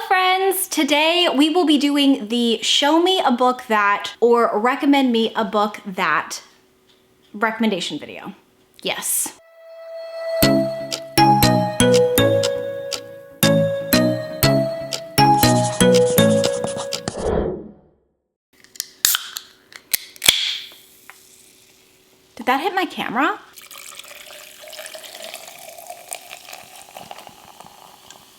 Hello friends! Today we will be doing the show me a book that or recommend me a book that recommendation video. Yes. Did that hit my camera?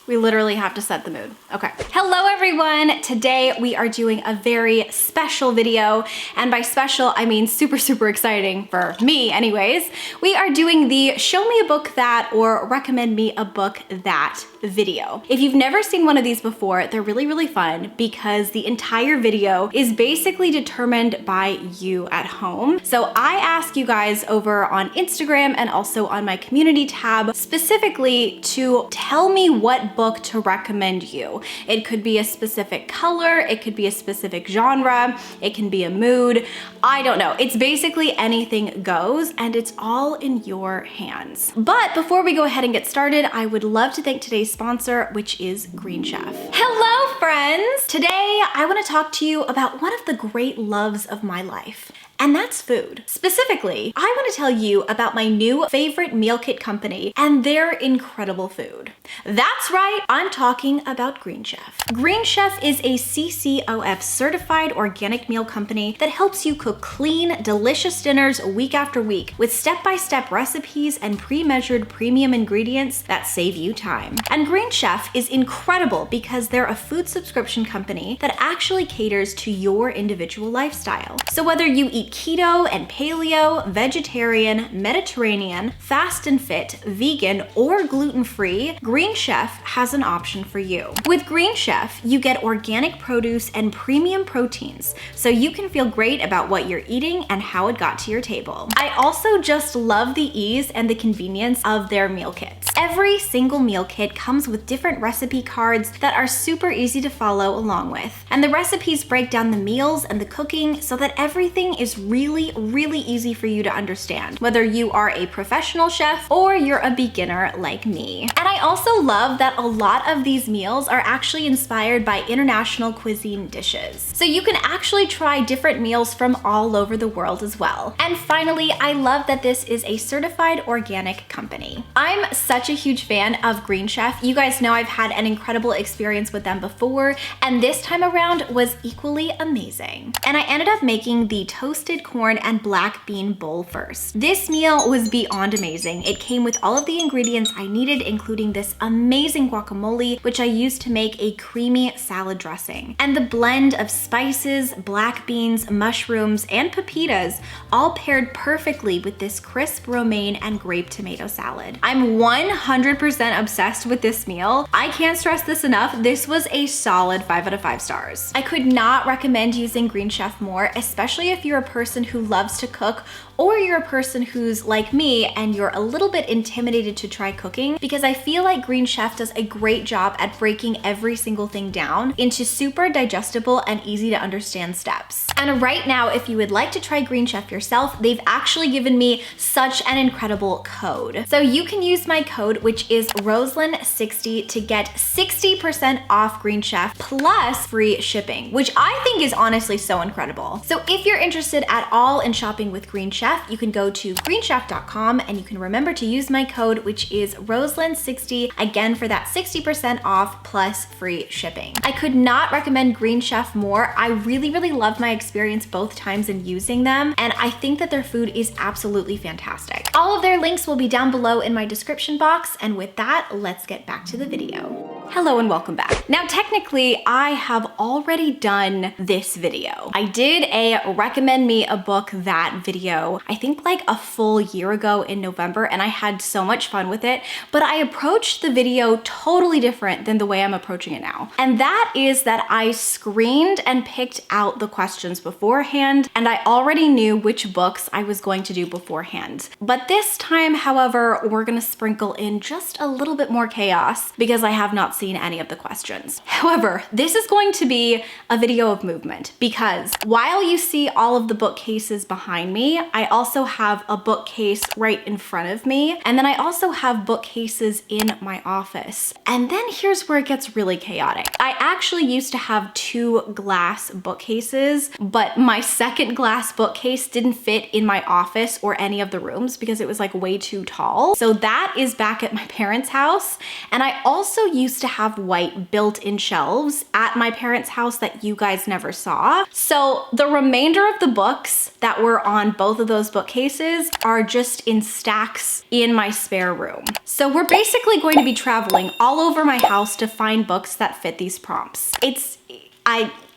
We literally have to set the mood. Okay. Hello everyone. Today we are doing a very special video. And by special, I mean super, super exciting for me anyways. We are doing the show me a book that or recommend me a book that video. If you've never seen one of these before, they're really, really fun because the entire video is basically determined by you at home. So I ask you guys over on Instagram and also on my community tab specifically to tell me what book to recommend you. It could be a specific color, it could be a specific genre, it can be a mood. I don't know. It's basically anything goes and it's all in your hands. But before we go ahead and get started, I would love to thank today's sponsor, which is Green Chef. Hello friends! Today I want to talk to you about one of the great loves of my life. And that's food. Specifically, I want to tell you about my new favorite meal kit company and their incredible food. That's right, I'm talking about Green Chef. Green Chef is a CCOF certified organic meal company that helps you cook clean, delicious dinners week after week with step-by-step recipes and pre-measured premium ingredients that save you time. And Green Chef is incredible because they're a food subscription company that actually caters to your individual lifestyle. So whether you eat keto and paleo, vegetarian, Mediterranean, fast and fit, vegan, or gluten-free, Green Chef has an option for you. With Green Chef, you get organic produce and premium proteins, so you can feel great about what you're eating and how it got to your table. I also just love the ease and the convenience of their meal kits. Every single meal kit comes with different recipe cards that are super easy to follow along with. And the recipes break down the meals and the cooking so that everything is really, really easy for you to understand, whether you are a professional chef or you're a beginner like me. And I also love that a lot of these meals are actually inspired by international cuisine dishes. So you can actually try different meals from all over the world as well. And finally, I love that this is a certified organic company. I'm such a huge fan of Green Chef. You guys know I've had an incredible experience with them before, and this time around was equally amazing. And I ended up making the toasted corn and black bean bowl first. This meal was beyond amazing. It came with all of the ingredients I needed, including this amazing guacamole, which I used to make a creamy salad dressing. And the blend of spices, black beans, mushrooms, and pepitas all paired perfectly with this crisp romaine and grape tomato salad. I'm 100% obsessed with this meal. I can't stress this enough. This was a solid 5 out of 5 stars. I could not recommend using Green Chef more, especially if you're a person who loves to cook or you're a person who's like me and you're a little bit intimidated to try cooking, because I feel like Green Chef does a great job at breaking every single thing down into super digestible and easy to understand steps. And right now, if you would like to try Green Chef yourself, they've actually given me such an incredible code. So you can use my code, which is Roslyn60, to get 60% off Green Chef plus free shipping, which I think is honestly so incredible. So if you're interested at all in shopping with Green Chef, you can go to greenchef.com and you can remember to use my code, which is Roslyn60, again for that 60% off plus free shipping. I could not recommend Green Chef more. I really, really loved my experience both times in using them, and I think that their food is absolutely fantastic. All of their links will be down below in my description box, and with that, let's get back to the video. Hello and welcome back. Now, technically, I have already done this video. I did a recommend me a book that video, I think like a full year ago in November, and I had so much fun with it, but I approached the video totally different than the way I'm approaching it now. And that is that I screened and picked out the questions beforehand, and I already knew which books I was going to do beforehand. But this time, however, we're gonna sprinkle in just a little bit more chaos because I have not seen any of the questions. directions. However, this is going to be a video of movement because while you see all of the bookcases behind me, I also have a bookcase right in front of me. And then I also have bookcases in my office. And then here's where it gets really chaotic. I actually used to have 2 glass bookcases, but my second glass bookcase didn't fit in my office or any of the rooms because it was like way too tall. So that is back at my parents' house. And I also used to have white built-in shelves at my parents' house that you guys never saw. So the remainder of the books that were on both of those bookcases are just in stacks in my spare room. So we're basically going to be traveling all over my house to find books that fit these prompts.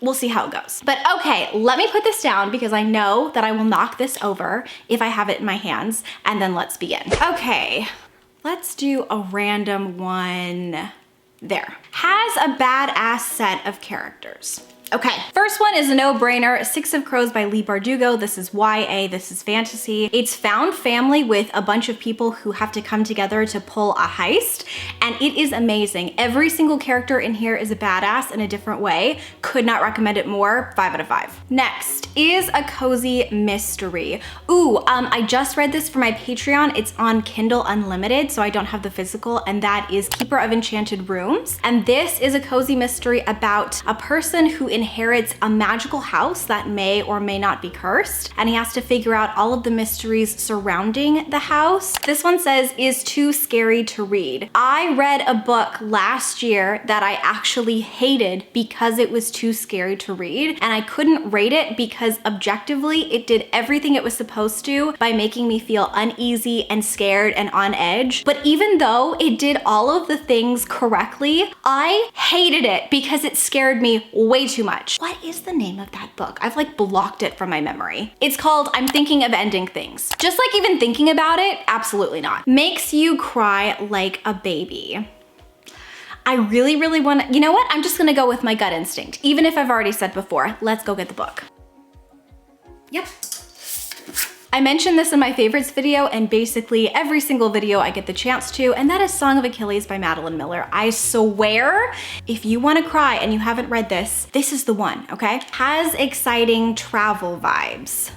We'll see how it goes. But okay, let me put this down because I know that I will knock this over if I have it in my hands, and then let's begin. Okay, let's do a random one there. Has a badass set of characters. Okay, first one is a no-brainer, 6 of Crows by Leigh Bardugo. This is YA, this is fantasy. It's found family with a bunch of people who have to come together to pull a heist, and it is amazing. Every single character in here is a badass in a different way. Could not recommend it more, 5 out of 5. Next is a cozy mystery. Ooh, I just read this for my Patreon. It's on Kindle Unlimited, so I don't have the physical, and that is Keeper of Enchanted Rooms. And this is a cozy mystery about a person who inherits a magical house that may or may not be cursed, and he has to figure out all of the mysteries surrounding the house. This one says, is too scary to read. I read a book last year that I actually hated because it was too scary to read, and I couldn't rate it because objectively it did everything it was supposed to by making me feel uneasy and scared and on edge. But even though it did all of the things correctly, I hated it because it scared me way too much. What is the name of that book? I've like blocked it from my memory. It's called I'm Thinking of Ending Things. Just like even thinking about it, absolutely not. Makes you cry like a baby. I really want to, you know what? I'm just gonna go with my gut instinct. Even if I've already said before, let's go get the book. Yep. I mentioned this in my favorites video and basically every single video I get the chance to, and that is Song of Achilles by Madeline Miller. I swear, if you wanna cry and you haven't read this, this is the one, okay? Has exciting travel vibes.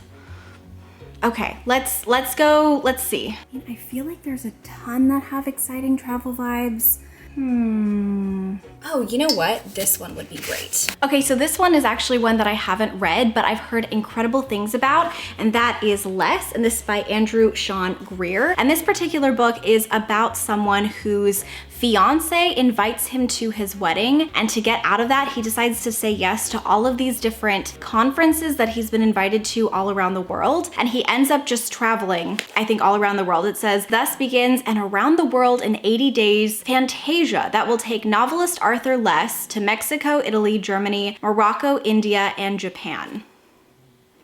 Okay, let's go, let's see. I feel like there's a ton that have exciting travel vibes. Oh, you know what? This one would be great. Okay, so this one is actually one that I haven't read, but I've heard incredible things about, and that is Less, and this is by Andrew Sean Greer. And this particular book is about someone whose fiance invites him to his wedding, and to get out of that, he decides to say yes to all of these different conferences that he's been invited to all around the world, and he ends up just traveling, I think, all around the world. It says, thus begins an around the world in 80 days fantasia that will take novelist Arthur Less to Mexico, Italy, Germany, Morocco, India, and Japan.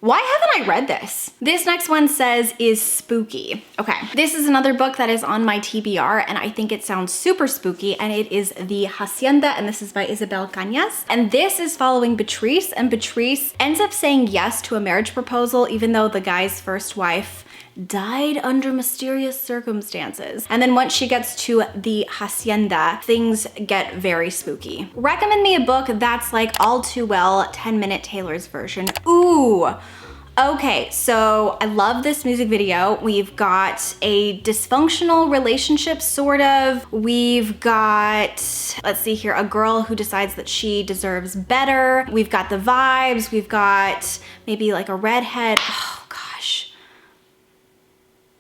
Why haven't I read this? This next one says is spooky. Okay, this is another book that is on my TBR, and I think it sounds super spooky, and it is The Hacienda, and this is by Isabel Cañas. And this is following Beatrice, and Beatrice ends up saying yes to a marriage proposal even though the guy's first wife died under mysterious circumstances. And then once she gets to the hacienda, things get very spooky. Recommend me a book that's like All Too Well, 10-minute Taylor's version. Ooh. Okay, so I love this music video. We've got a dysfunctional relationship, sort of. We've got, let's see here, a girl who decides that she deserves better. We've got the vibes. We've got maybe like a redhead. Oh gosh.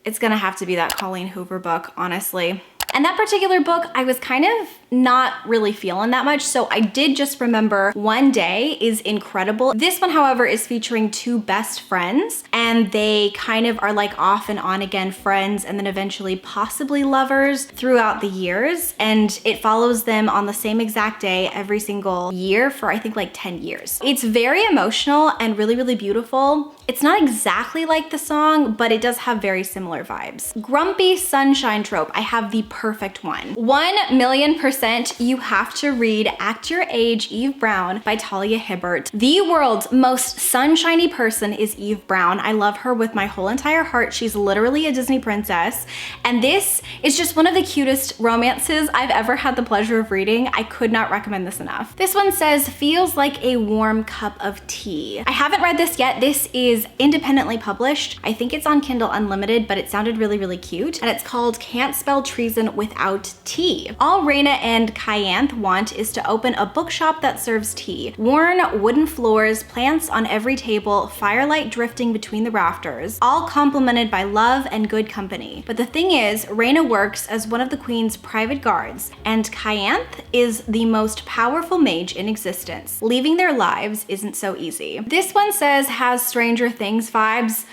It's gonna have to be that Colleen Hoover book, honestly. And that particular book, I was kind of not really feeling that much, so I did just remember One Day is incredible. This one, however, is featuring 2 best friends, and they kind of are like off and on again friends, and then eventually possibly lovers throughout the years, and it follows them on the same exact day every single year for I think like 10 years. It's very emotional and really beautiful. It's not exactly like the song, but it does have very similar vibes. Grumpy sunshine trope, I have the perfect one. 1,000,000% 100% you have to read Act Your Age, Eve Brown by Talia Hibbert. The world's most sunshiny person is Eve Brown. I love her with my whole entire heart. She's literally a Disney princess. And this is just one of the cutest romances I've ever had the pleasure of reading. I could not recommend this enough. This one says, feels like a warm cup of tea. I haven't read this yet. This is independently published. I think it's on Kindle Unlimited, but it sounded really, really cute. And it's called Can't Spell Treason Without Tea. All Raina and Kyanth want is to open a bookshop that serves tea. Worn wooden floors, plants on every table, firelight drifting between the rafters, all complemented by love and good company. But the thing is, Raina works as one of the queen's private guards, and Kyanth is the most powerful mage in existence. Leaving their lives isn't so easy. This one says has Stranger Things vibes.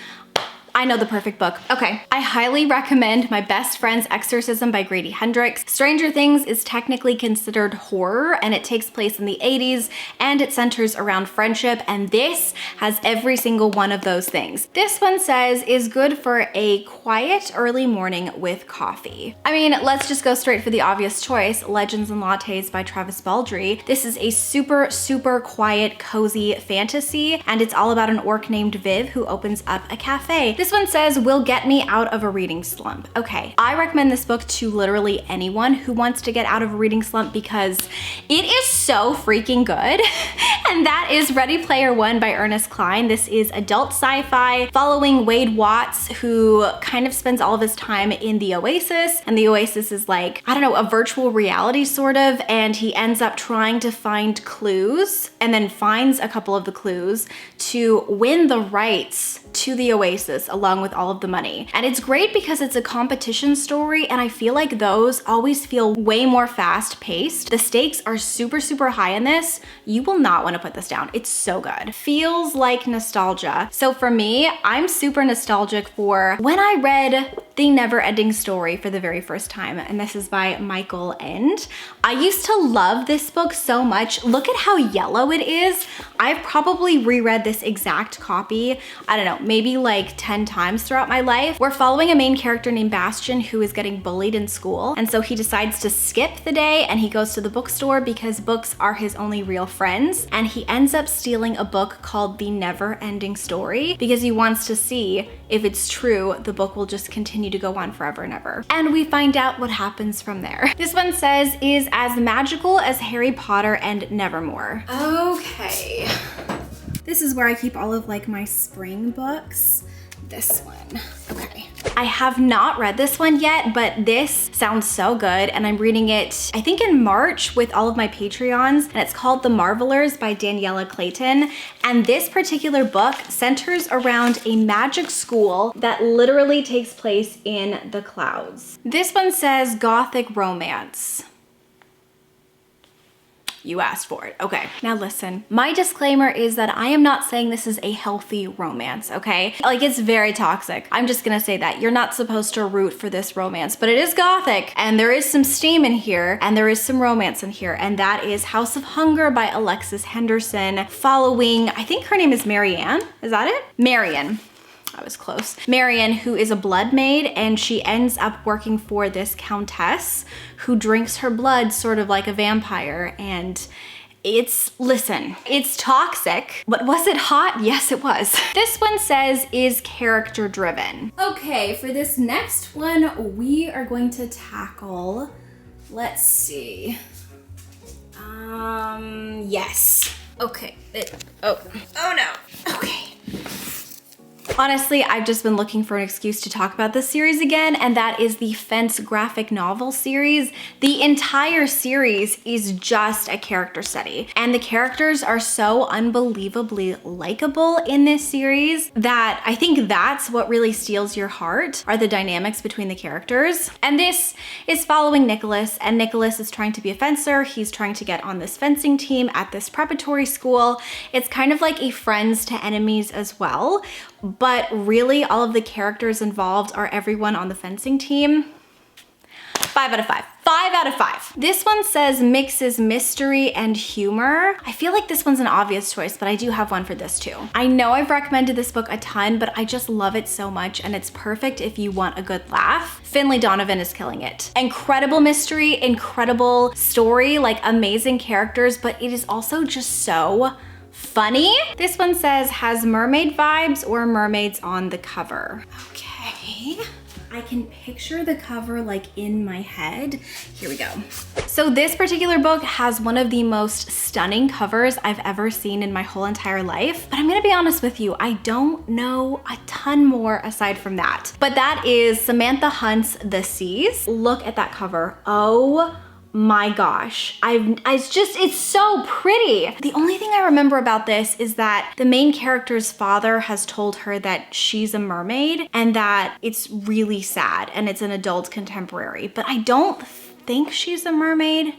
I know the perfect book. Okay, I highly recommend My Best Friend's Exorcism by Grady Hendrix. Stranger Things is technically considered horror, and it takes place in the 80s, and it centers around friendship, and this has every single one of those things. This one says is good for a quiet early morning with coffee. I mean, let's just go straight for the obvious choice, Legends and Lattes by Travis Baldree. This is a super, super quiet, cozy fantasy, and it's all about an orc named Viv who opens up a cafe. This one says, will get me out of a reading slump. Okay, I recommend this book to literally anyone who wants to get out of a reading slump because it is so freaking good. And that is Ready Player One by Ernest Cline. This is adult sci-fi following Wade Watts, who kind of spends all of his time in the Oasis. And the Oasis is like, I don't know, a virtual reality sort of. And he ends up trying to find clues and then finds a couple of the clues to win the rights to the Oasis along with all of the money. And it's great because it's a competition story, and I feel like those always feel way more fast paced. The stakes are super, super high in this. You will not want to put this down. It's so good. Feels like nostalgia. So for me, I'm super nostalgic for when I read The Never Ending Story for the very first time, and this is by Michael End. I used to love this book so much. Look at how yellow it is. I've probably reread this exact copy, I don't know, maybe like 10 times throughout my life. We're following a main character named Bastian who is getting bullied in school, and so he decides to skip the day and he goes to the bookstore because books are his only real friends, and he ends up stealing a book called The Never Ending Story because he wants to see if it's true the book will just continue to go on forever and ever. And we find out what happens from there. This one says is as magical as Harry Potter and Nevermore. Okay. This is where I keep all of like my spring books. This one, okay. I have not read this one yet, but this sounds so good, and I'm reading it, I think in March with all of my Patreons, and it's called The Marvelers by Daniela Clayton. And this particular book centers around a magic school that literally takes place in the clouds. This one says gothic romance. You asked for it. Okay, now listen. My disclaimer is that I am not saying this is a healthy romance, okay? Like, it's very toxic. I'm just gonna say that. You're not supposed to root for this romance, but it is gothic, and there is some steam in here, and there is some romance in here, and that is House of Hunger by Alexis Henderson, following, I think her name is Marianne. Is that it? Marion. I was close. Marion, who is a blood maid, and she ends up working for this countess who drinks her blood sort of like a vampire. And listen, it's toxic, but was it hot? Yes, it was. This one says is character driven. Okay, for this next one, we are going to tackle, let's see. Yes. Okay, oh no, okay. Honestly, I've just been looking for an excuse to talk about this series again, and that is the Fence graphic novel series. The entire series is just a character study, and the characters are so unbelievably likable in this series that I think that's what really steals your heart, are the dynamics between the characters. And this is following Nicholas, and Nicholas is trying to be a fencer. He's trying to get on this fencing team at this preparatory school. It's kind of like a friends to enemies as well. But really, all of the characters involved are everyone on the fencing team. 5 out of 5. 5 out of 5. This one says mixes mystery and humor. I feel like this one's an obvious choice, but I do have one for this too. I know I've recommended this book a ton, but I just love it so much, and it's perfect if you want a good laugh. Finlay Donovan is killing it. Incredible mystery, incredible story, like amazing characters, but it is also just so funny. This one says has mermaid vibes or mermaids on the cover. Okay. I can picture the cover like in my head. Here we go. So this particular book has one of the most stunning covers I've ever seen in my whole entire life. But I'm gonna be honest with you, I don't know a ton more aside from that. But that is Samantha Hunt's The Seas. Look at that cover. Oh my gosh, it's so pretty. The only thing I remember about this is that the main character's father has told her that she's a mermaid and that it's really sad and it's an adult contemporary, but I don't think she's a mermaid.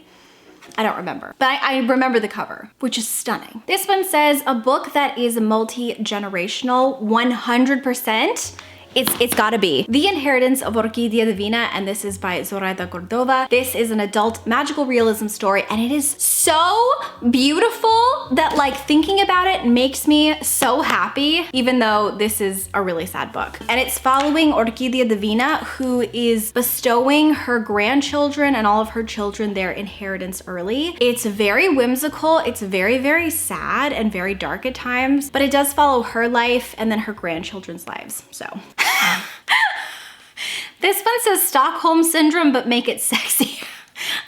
I don't remember, but I remember the cover, which is stunning. This one says a book that is multi-generational, 100%. It's gotta be The Inheritance of Orquídea Divina, and this is by Zoraida Cordova. This is an adult magical realism story, and it is so beautiful that like thinking about it makes me so happy, even though this is a really sad book. And it's following Orquídea Divina, who is bestowing her grandchildren and all of her children their inheritance early. It's very whimsical, it's very, very sad and very dark at times, but it does follow her life and then her grandchildren's lives, so. This one says Stockholm Syndrome, but make it sexy.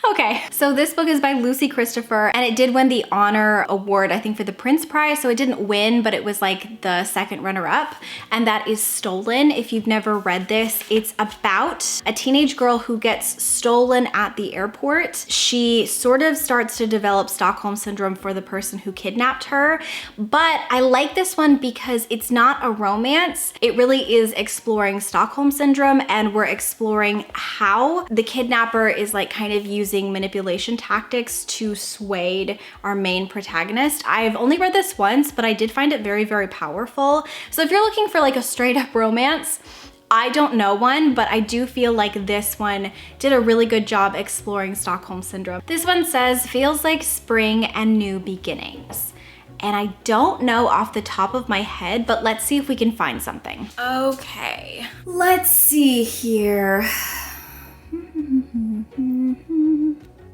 Okay, so this book is by Lucy Christopher, and it did win the honor award, I think, for the Prince Prize. So it didn't win, but it was like the second runner-up, and that is Stolen. If you've never read this, it's about a teenage girl who gets stolen at the airport. She sort of starts to develop Stockholm Syndrome for the person who kidnapped her, but I like this one because it's not a romance. It really is exploring Stockholm Syndrome, and we're exploring how the kidnapper is like kind of using manipulation tactics to sway our main protagonist. I've only read this once, but I did find it very, very powerful. So if you're looking for like a straight up romance, I don't know one, but I do feel like this one did a really good job exploring Stockholm Syndrome. This one says, feels like spring and new beginnings. And I don't know off the top of my head, but let's see if we can find something. Okay, let's see here.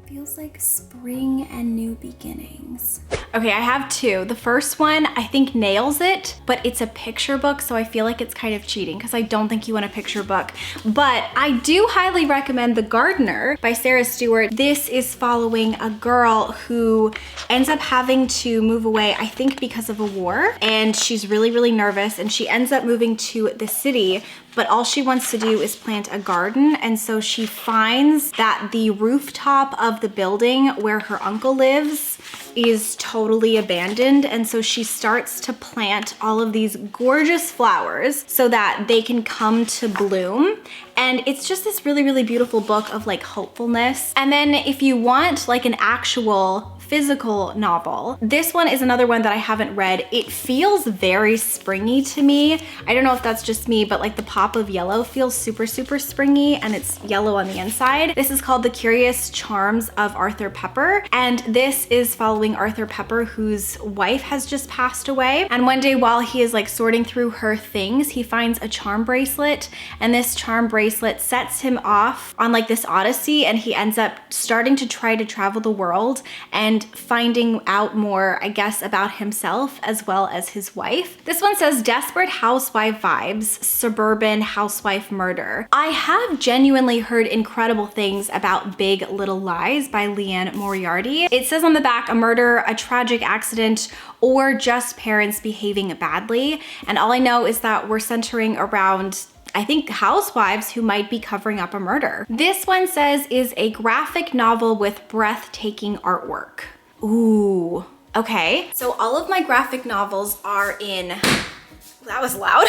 Feels like spring and new beginnings. Okay, I have two. The first one I think nails it, but it's a picture book, so I feel like it's kind of cheating because I don't think you want a picture book. But I do highly recommend The Gardener by Sarah Stewart. This is following a girl who ends up having to move away, I think because of a war, and she's really, really nervous, and she ends up moving to the city, but all she wants to do is plant a garden. And so she finds that the rooftop of the building where her uncle lives is totally abandoned. And so she starts to plant all of these gorgeous flowers so that they can come to bloom. And it's just this really, really beautiful book of like hopefulness. And then if you want like an actual physical novel, this one is another one that I haven't read. It feels very springy to me. I don't know if that's just me, but like the pop of yellow feels super, super springy, and it's yellow on the inside. This is called The Curious Charms of Arthur Pepper. And this is following Arthur Pepper, whose wife has just passed away. And one day while he is like sorting through her things, he finds a charm bracelet, and this charm bracelet sets him off on like this odyssey, and he ends up starting to try to travel the world and finding out more, I guess, about himself as well as his wife. This one says Desperate Housewife Vibes, Suburban Housewife Murder. I have genuinely heard incredible things about Big Little Lies by Leanne Moriarty. It says on the back, a murder, a tragic accident, or just parents behaving badly. And all I know is that we're centering around, I think, housewives who might be covering up a murder. This one says is a graphic novel with breathtaking artwork. Ooh, okay. So all of my graphic novels are in, that was loud,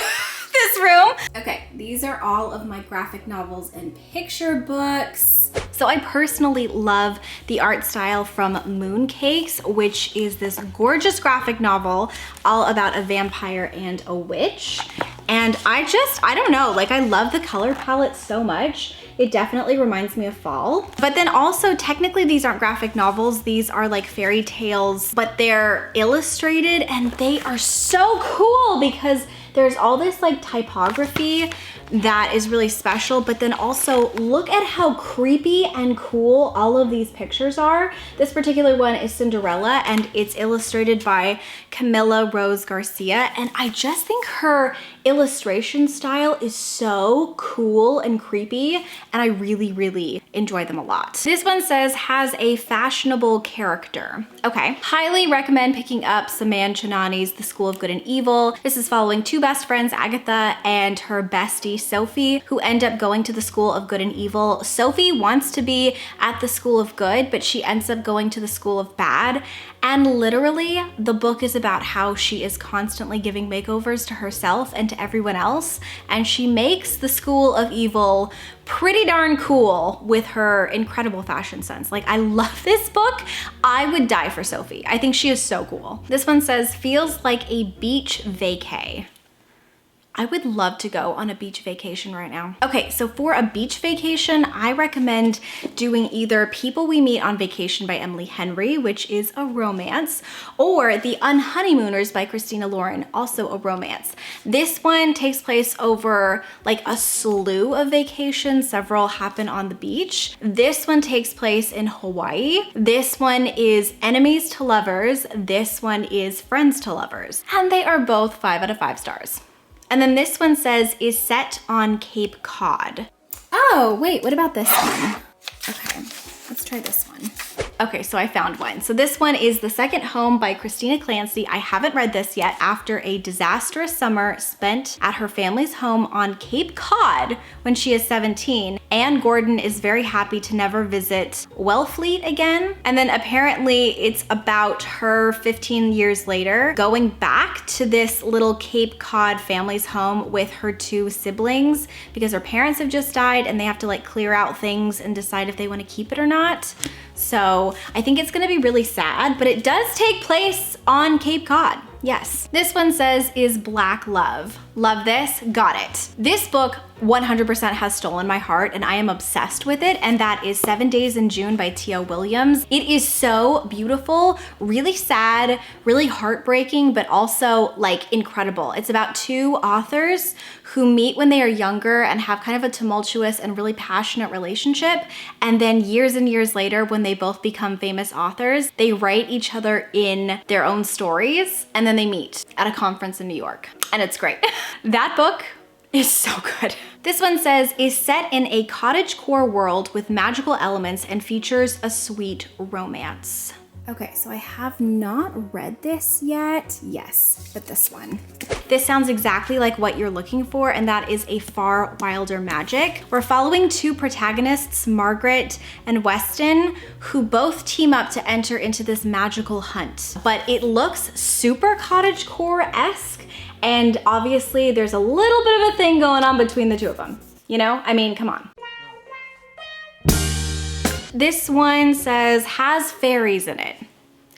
this room. Okay, these are all of my graphic novels and picture books. So I personally love the art style from Mooncakes, which is this gorgeous graphic novel all about a vampire and a witch. And I don't know, like I love the color palette so much. It definitely reminds me of fall. But then also, technically these aren't graphic novels. These are like fairy tales, but they're illustrated and they are so cool because there's all this like typography that is really special, but then also look at how creepy and cool all of these pictures are. This particular one is Cinderella and it's illustrated by Camilla Rose Garcia, and I just think her illustration style is so cool and creepy, and I really, really enjoy them a lot. This one says, has a fashionable character. Okay, highly recommend picking up Saman Chinani's The School of Good and Evil. This is following two best friends, Agatha and her bestie, Sophie, who end up going to the School of Good and Evil. Sophie wants to be at the School of Good, but she ends up going to the School of Bad. And literally, the book is about how she is constantly giving makeovers to herself and to everyone else, and she makes the School of Evil pretty darn cool with her incredible fashion sense. Like, I love this book. I would die for Sophie. I think she is so cool. This one says, feels like a beach vacay. I would love to go on a beach vacation right now. Okay, so for a beach vacation, I recommend doing either People We Meet on Vacation by Emily Henry, which is a romance, or The Unhoneymooners by Christina Lauren, also a romance. This one takes place over like a slew of vacations. Several happen on the beach. This one takes place in Hawaii. This one is Enemies to Lovers. This one is Friends to Lovers. And they are both 5 out of 5 stars. And then this one says, is set on Cape Cod. Oh, wait, what about this one? Okay, let's try this one. Okay, so I found one. So this one is The Second Home by Christina Clancy. I haven't read this yet. After a disastrous summer spent at her family's home on Cape Cod when she is 17, Anne Gordon is very happy to never visit Wellfleet again. And then apparently it's about her 15 years later going back to this little Cape Cod family's home with her 2 siblings because her parents have just died and they have to like clear out things and decide if they want to keep it or not. So I think it's gonna be really sad, but it does take place on Cape Cod. Yes. This one says, is Black Love. Love this, got it. This book 100% has stolen my heart and I am obsessed with it, and that is 7 Days in June by T.O. Williams. It is so beautiful, really sad, really heartbreaking, but also like incredible. It's about 2 authors who meet when they are younger and have kind of a tumultuous and really passionate relationship. And then years and years later, when they both become famous authors, they write each other in their own stories, and then they meet at a conference in New York. And it's great. That book is so good. This one says, is set in a cottagecore world with magical elements and features a sweet romance. Okay, so I have not read this yet. Yes, but this one. This sounds exactly like what you're looking for, and that is A Far Wilder Magic. We're following 2 protagonists, Margaret and Weston, who both team up to enter into this magical hunt. But it looks super cottagecore-esque, and obviously there's a little bit of a thing going on between the 2 of them. You know, I mean, come on. This one says, has fairies in it.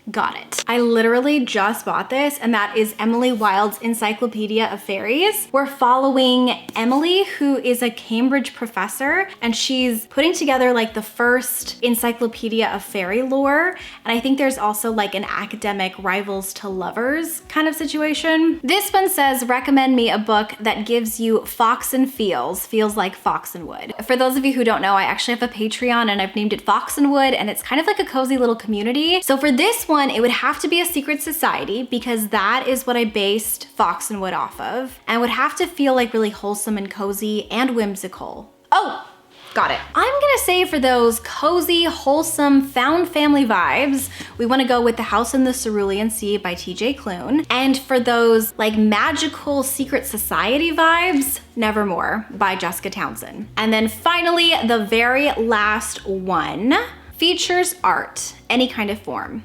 Got it. I literally just bought this, and that is Emily Wilde's Encyclopedia of Fairies. We're following Emily, who is a Cambridge professor, and she's putting together like the first encyclopedia of fairy lore. And I think there's also like an academic rivals to lovers kind of situation. This one says, recommend me a book that gives you fox and feels like Fox and Wood. For those of you who don't know, I actually have a Patreon and I've named it Fox and Wood, and it's kind of like a cozy little community. So for this one, it would have to be a secret society because that is what I based Fox and Wood off of, and would have to feel like really wholesome and cozy and whimsical. Oh, got it. I'm gonna say for those cozy, wholesome, found family vibes, we wanna go with The House in the Cerulean Sea by T.J. Klune. And for those like magical secret society vibes, Nevermore by Jessica Townsend. And then finally, the very last one features art, any kind of form.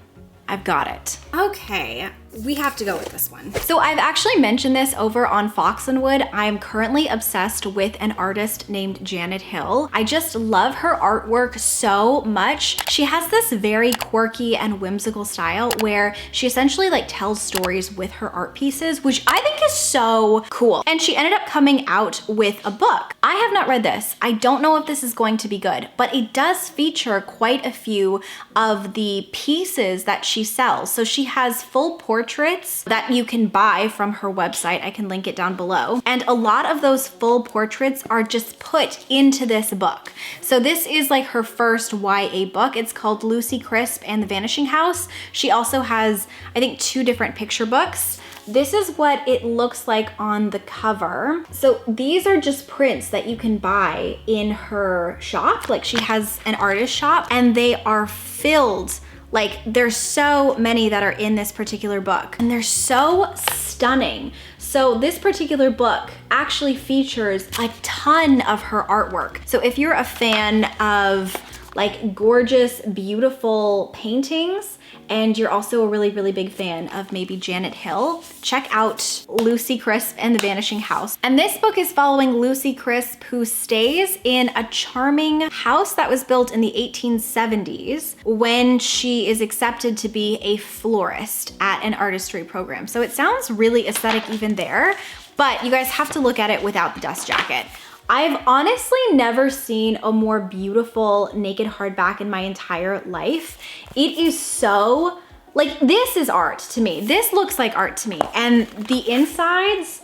I've got it. Okay, we have to go with this one. So I've actually mentioned this over on Fox and Wood. I'm currently obsessed with an artist named Janet Hill. I just love her artwork so much. She has this very quirky and whimsical style where she essentially like tells stories with her art pieces, which I think is so cool. And she ended up coming out with a book. I have not read this. I don't know if this is going to be good, but it does feature quite a few of the pieces that she sells. So she has full portraits that you can buy from her website. I can link it down below. And a lot of those full portraits are just put into this book. So this is like her first YA book. It's called Lucy Crisp and the Vanishing House. She also has, I think, 2 different picture books. This is what it looks like on the cover. So these are just prints that you can buy in her shop. Like she has an artist shop and they are filled. Like there's so many that are in this particular book and they're so stunning. So this particular book actually features a ton of her artwork. So if you're a fan of like gorgeous, beautiful paintings, and you're also a really, really big fan of maybe Janet Hill, check out Lucy Crisp and the Vanishing House. And this book is following Lucy Crisp, who stays in a charming house that was built in the 1870s when she is accepted to be a florist at an artistry program. So it sounds really aesthetic even there, but you guys have to look at it without the dust jacket. I've honestly never seen a more beautiful naked hardback in my entire life. It is so, like, this is art to me. This looks like art to me. And the insides,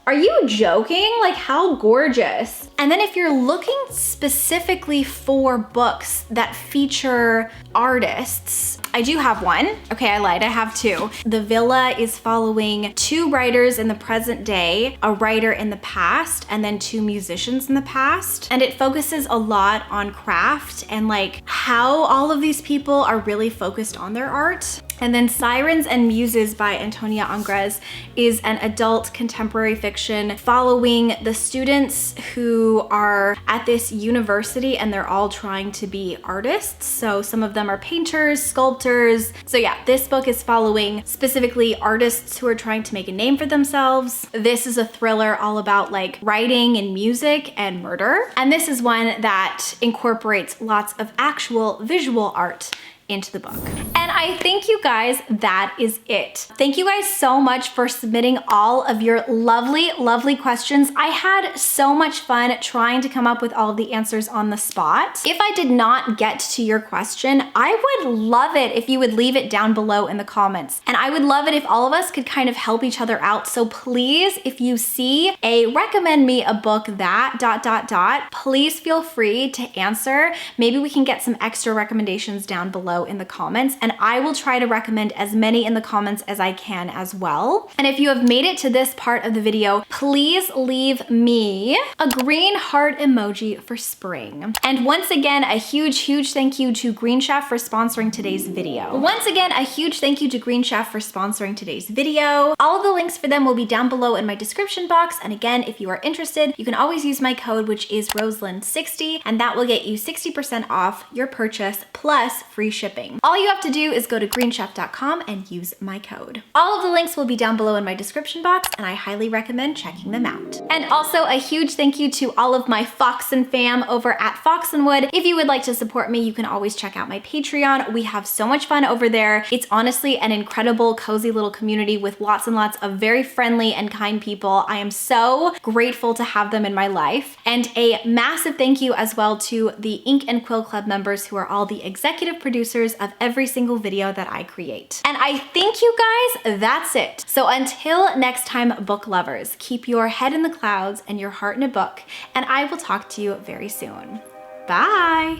are you joking? Like, how gorgeous. And then if you're looking specifically for books that feature artists, I do have one. Okay, I lied, I have 2. The Villa is following 2 writers in the present day, a writer in the past, and then 2 musicians in the past. And it focuses a lot on craft and like how all of these people are really focused on their art. And then Sirens and Muses by Antonia Angres is an adult contemporary fiction following the students who are at this university and they're all trying to be artists. So some of them are painters, sculptors. So yeah, this book is following specifically artists who are trying to make a name for themselves. This is a thriller all about like writing and music and murder. And this is one that incorporates lots of actual visual art into the book. And I think you guys, that is it. Thank you guys so much for submitting all of your lovely, lovely questions. I had so much fun trying to come up with all of the answers on the spot. If I did not get to your question, I would love it if you would leave it down below in the comments. And I would love it if all of us could kind of help each other out. So please, if you see a recommend me a book that ... please feel free to answer. Maybe we can get some extra recommendations down below in the comments, and I will try to recommend as many in the comments as I can as well. And if you have made it to this part of the video, please leave me a green heart emoji for spring. And once again, a huge, huge thank you to Green Chef for sponsoring today's video. Once again, a huge thank you to Green Chef for sponsoring today's video. All of the links for them will be down below in my description box. And again, if you are interested, you can always use my code, which is Roseland60, and that will get you 60% off your purchase plus free shipping. All you have to do is go to greenchef.com and use my code. All of the links will be down below in my description box, and I highly recommend checking them out. And also a huge thank you to all of my Fox and fam over at Fox and Wood. If you would like to support me, you can always check out my Patreon. We have so much fun over there. It's honestly an incredible, cozy little community with lots and lots of very friendly and kind people. I am so grateful to have them in my life. And a massive thank you as well to the Ink and Quill Club members, who are all the executive producers of every single video that I create. And I think, you guys, that's it. So until next time, book lovers, keep your head in the clouds and your heart in a book, and I will talk to you very soon. Bye.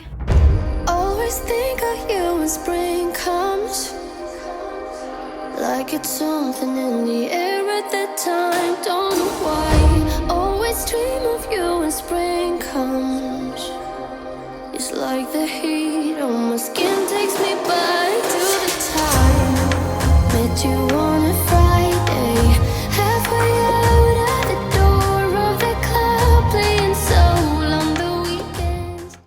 Always think of you when spring comes, like it's something in the air at that time. Don't know why. Always dream of you when spring comes. It's like the heat on my skin takes me back to the time met you.